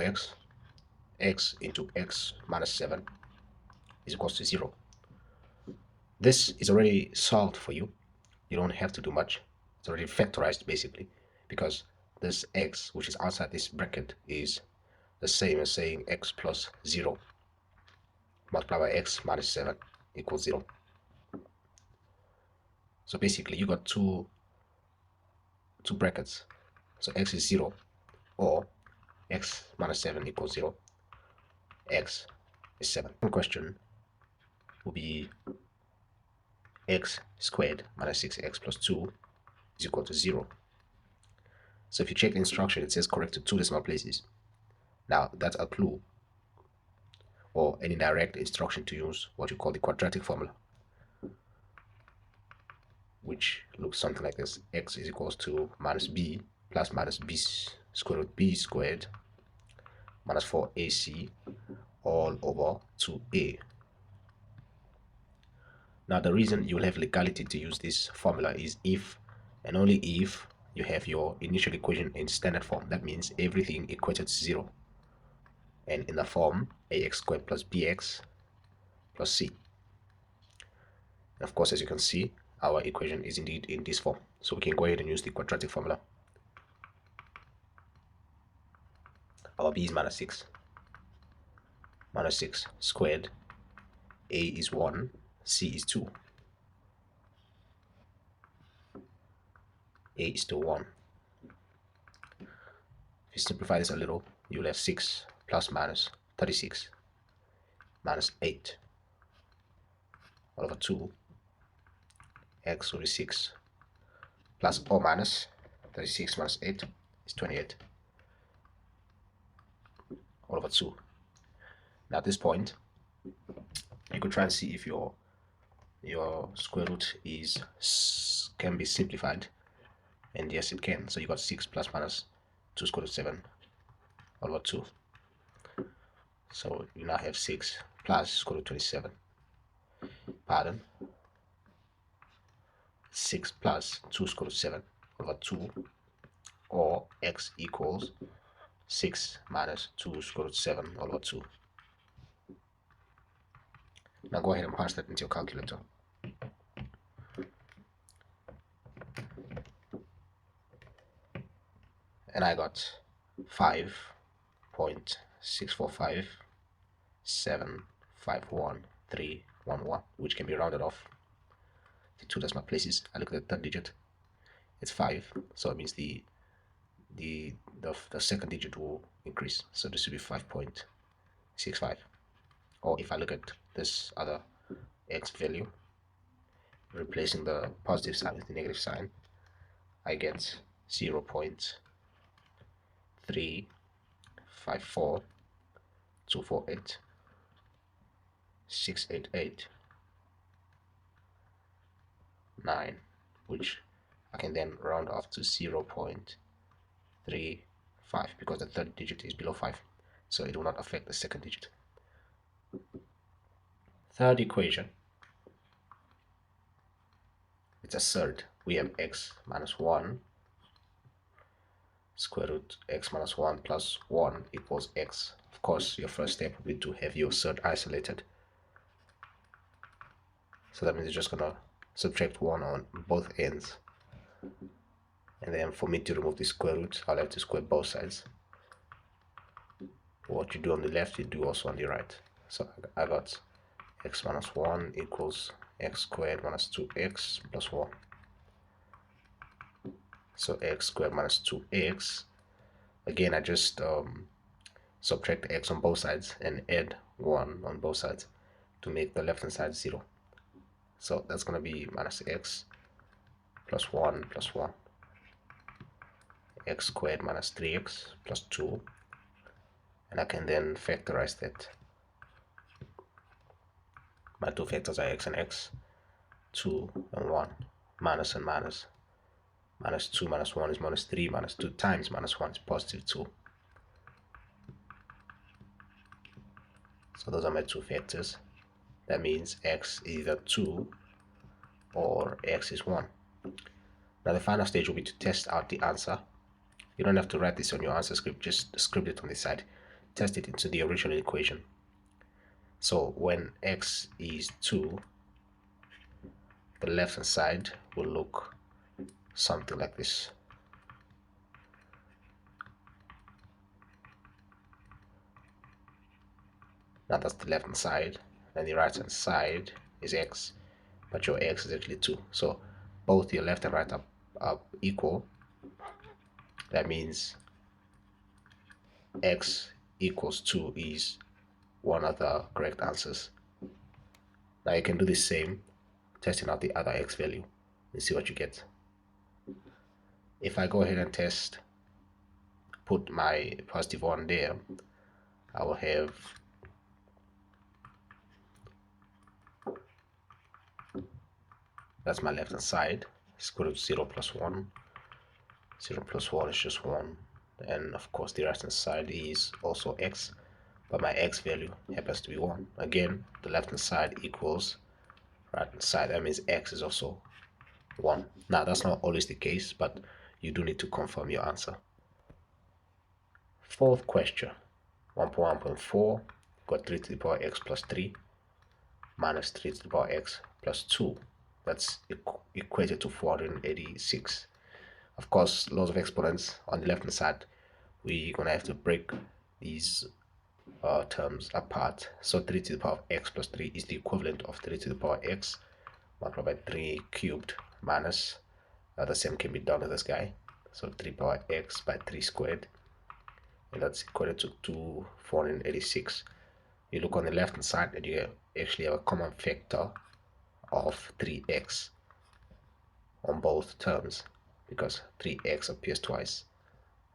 x into x minus 7 is equals to 0. This is already solved for you. You don't have to do much. It's already factorized basically, because this x, which is outside this bracket, is the same as saying x plus 0 multiplied by x minus 7 equals 0. So basically you got two brackets. So x is 0, or x minus 7 equals 0. X is 7. One question will be x squared minus 6x plus 2 is equal to 0. So if you check the instruction, it says correct to 2 decimal places. Now that's a clue or an indirect instruction to use what you call the quadratic formula, which looks something like this. X is equals to minus b plus minus b square root b squared minus 4ac all over 2a. Now the reason you'll have legality to use this formula is if and only if you have your initial equation in standard form. That means everything equated to 0 and in the form ax squared plus bx plus c. And of course, as you can see, our equation is indeed in this form, so we can go ahead and use the quadratic formula. Our b is minus 6. Minus 6 squared, a is 1, c is 2. A is still 1. If you simplify this a little, you'll have 6 plus minus 36 minus 8 all over 2. X will be 6 plus or minus 36 minus 8 is 28 all over 2. Now at this point, you could try and see if your square root can be simplified, and yes, it can. So you got 6 plus minus 2 square root 7 all over 2. So you now have 6 plus square root 27. Pardon. 6 plus 2 square root 7 over 2, or x equals 6 minus 2 square root 7 over 2. Now go ahead and punch that into your calculator. And I got 5.645751311, which can be rounded off to 2 decimal places. I look at the third digit, it's 5, so it means the second digit will increase, so this will be 5.65. Or if I look at this other x value, replacing the positive sign with the negative sign, I get 0.354248688.9, which I can then round off to 0.35 because the third digit is below 5, so it will not affect the second digit. Third equation, it's a third. We have x minus 1 square root x minus 1 plus 1 equals x. Of course, your first step would be to have your third isolated. So that means you're just gonna subtract 1 on both ends. And then for me to remove the square root, I'll have to square both sides. What you do on the left, you do also on the right. So I got x minus 1 equals x squared minus 2x plus 1. So x squared minus 2x. Again, I just subtract x on both sides and add 1 on both sides to make the left hand side 0. So that's going to be minus x plus 1 plus 1. X squared minus 3x plus 2. And I can then factorize that. My two factors are x and x, 2 and 1, minus and minus. Minus 2 minus 1 is minus 3, minus 2 times minus 1 is positive 2. So those are my two factors. That means x is either 2 or x is 1. Now the final stage will be to test out the answer. You don't have to write this on your answer script, just script it on the side. test it into the original equation. So when x is 2, the left hand side will look something like this. Now that's the left hand side, and the right hand side is x, but your x is actually 2. So both your left and right are equal. That means x equals 2 is one of the correct answers. Now you can do the same, testing out the other x value and see what you get. If I go ahead and test, put my positive 1 there, I will have that's my left hand side. Square root of 0 plus 1. 0 plus 1 is just 1. And of course the right hand side is also x, but my x value happens to be 1. Again, the left hand side equals right hand side. That means x is also 1. Now that's not always the case, but you do need to confirm your answer. Fourth question, 1.1.4, got 3 to the power x plus 3 minus 3 to the power x plus 2. That's equated to 486. Of course, laws of exponents on the left hand side, we're gonna have to break these terms apart. So 3 to the power of x plus 3 is the equivalent of 3 to the power x multiplied by 3 cubed minus the same can be done with this guy. So 3 power x by 3 squared, and that's equated to 486. You look on the left hand side and you actually have a common factor of 3x on both terms, because 3x appears twice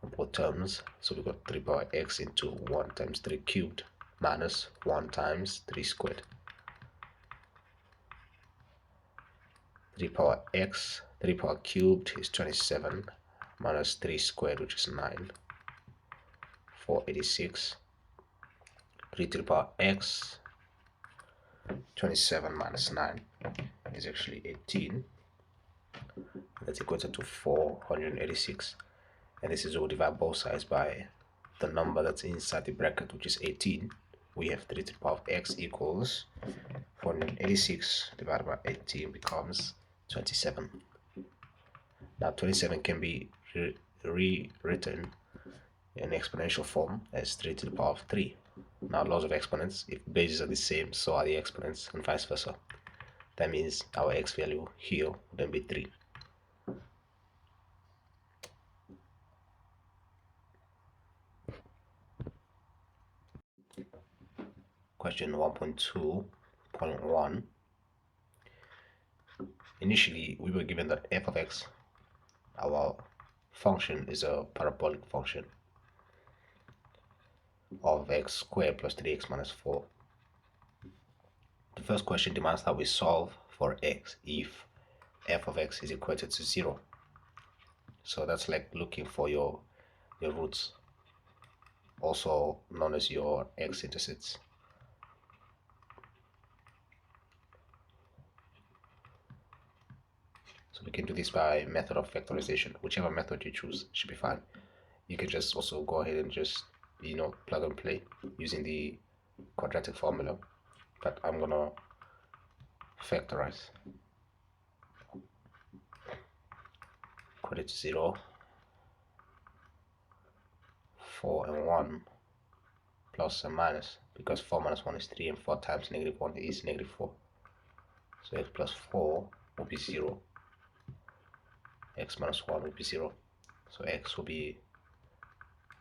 on both terms. So we got 3 power x into 1 times 3 cubed minus 1 times 3 squared. 3 power x, 3 power cubed is 27 minus 3 squared, which is 9, 486. 3 to the power x, 27 minus 9 is actually 18. That's equal to 486. And this is all divide both sides by the number that's inside the bracket, which is 18. We have 3 to the power of x equals 486 divided by 18 becomes 27. Now 27 can be rewritten in exponential form as 3 to the power of 3. Now laws of exponents, if bases are the same, so are the exponents, and vice versa. That means our x value here would then be 3. Question 1.2.1. Initially, we were given that f of x, our function, is a parabolic function of x squared plus 3x minus 4. The first question demands that we solve for x if f of x is equated to 0. So that's like looking for your roots, also known as your x-intercepts. So we can do this by method of factorization. Whichever method you choose should be fine. You can just also go ahead and just plug and play using the quadratic formula, but I'm gonna factorize. Equal to 0, 4 and 1, plus and minus, because 4 minus 1 is 3 and 4 times negative 1 is negative 4. So x plus 4 will be 0, x minus 1 will be 0. So x will be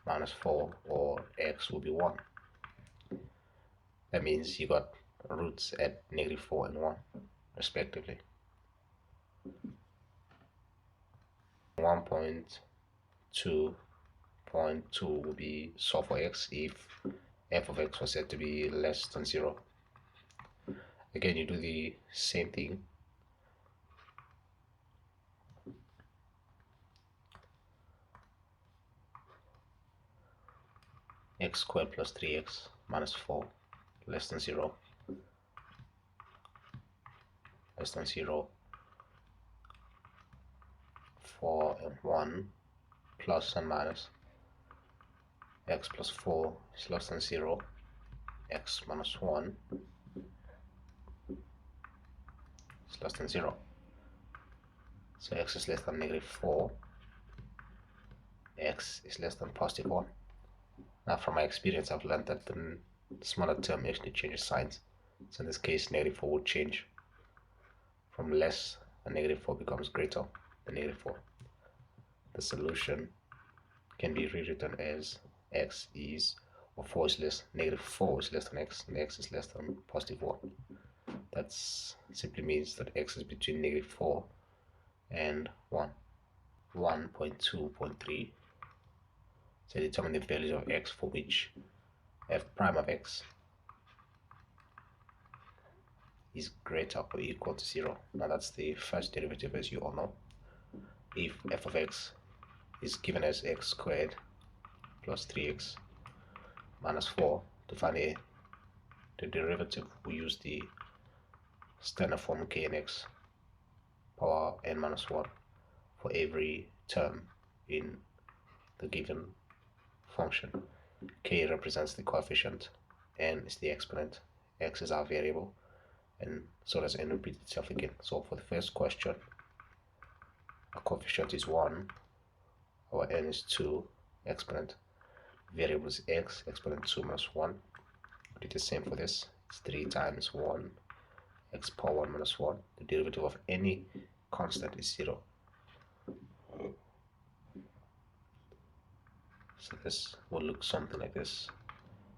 minus 4 or x will be 1. That means you got roots at negative 4 and 1 respectively. 1.2.2 will be solve for x if f of x was said to be less than 0. Again, you do the same thing. X squared plus 3x minus 4 less than 0. Less than 0. 4 and 1 plus and minus. x plus 4 is less than 0, x minus 1 is less than 0. So x is less than negative 4, x is less than positive 1. Now from my experience, I've learned that the smaller term actually changes signs. So in this case, negative 4 would change from less than negative 4 becomes greater than negative 4. The solution can be rewritten as x is, or 4 is less, negative 4 is less than x, and x is less than positive 1. That simply means that x is between negative 4 and 1. 1.2.3. So determine the values of x for which f prime of x is greater or equal to 0. Now that's the first derivative, as you all know. If f of x is given as x squared plus 3x minus 4, to find the derivative, we use the standard form knx power n minus 1 for every term in the given function. K represents the coefficient, n is the exponent, x is our variable, and so does n repeat itself again. So for the first question, our coefficient is 1, our n is 2, exponent, variable is x, exponent 2 minus 1. We do the same for this. It's 3 times 1, x power 1 minus 1. The derivative of any constant is 0. So this will look something like this.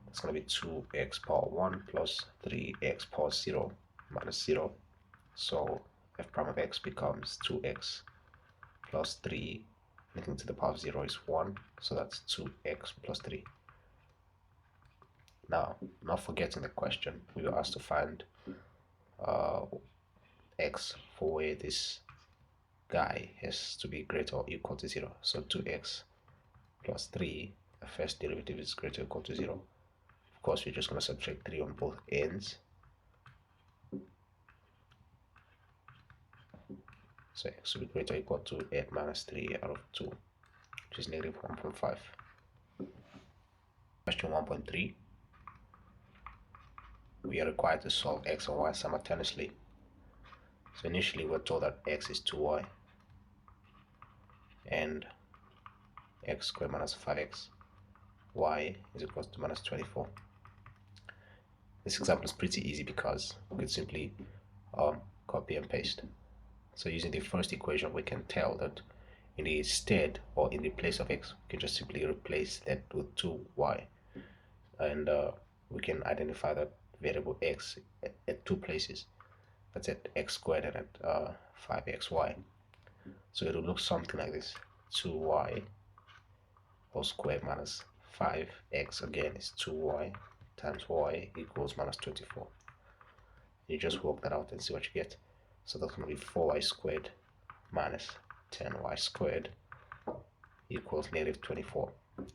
It's going to be 2x power 1 plus 3x power 0 minus 0. So f prime of x becomes 2x plus 3, anything to the power of 0 is 1. So that's 2x plus 3. Now, not forgetting the question, we were asked to find x for where this guy has to be greater or equal to 0. So 2x plus 3, the first derivative is greater or equal to 0. Of course, we're just going to subtract 3 on both ends. So x will be greater or equal to 8 minus 3 out of 2, which is negative 1.5. Question 1.3. We are required to solve x and y simultaneously. So initially we're told that x is 2y and x squared minus 5x, y is equal to minus 24. This example is pretty easy because we could simply copy and paste. So using the first equation, we can tell that in the stead or in the place of x, we can just simply replace that with 2y, and we can identify that variable x at 2 places. That's at x squared and at 5xy. So it will look something like this: 2y whole squared minus 5x, again is 2y times y equals minus 24. You just work that out and see what you get. So that's going to be 4y squared minus 10y squared equals negative 24.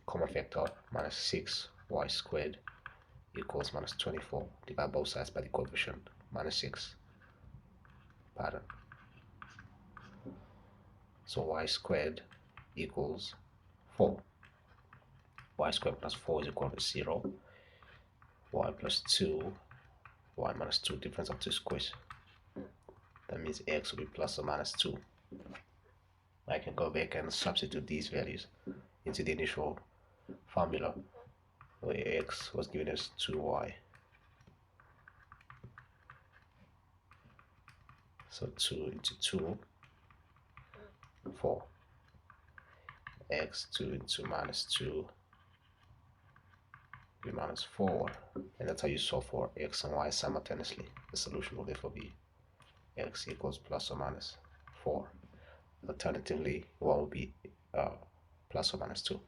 Common factor, minus 6y squared equals minus 24. Divide both sides by the coefficient, minus 6. Pardon. So y squared equals 4. Y squared plus 4 is equal to 0. Y plus 2, y minus 2, difference of 2 squares. That means x will be plus or minus 2. I can go back and substitute these values into the initial formula where x was given as 2y. So 2 into 2, 4. X 2 into minus 2 be minus 4. And that's how you solve for x and y simultaneously. The solution will therefore be x equals plus or minus 4. Alternatively, y will be plus or minus 2.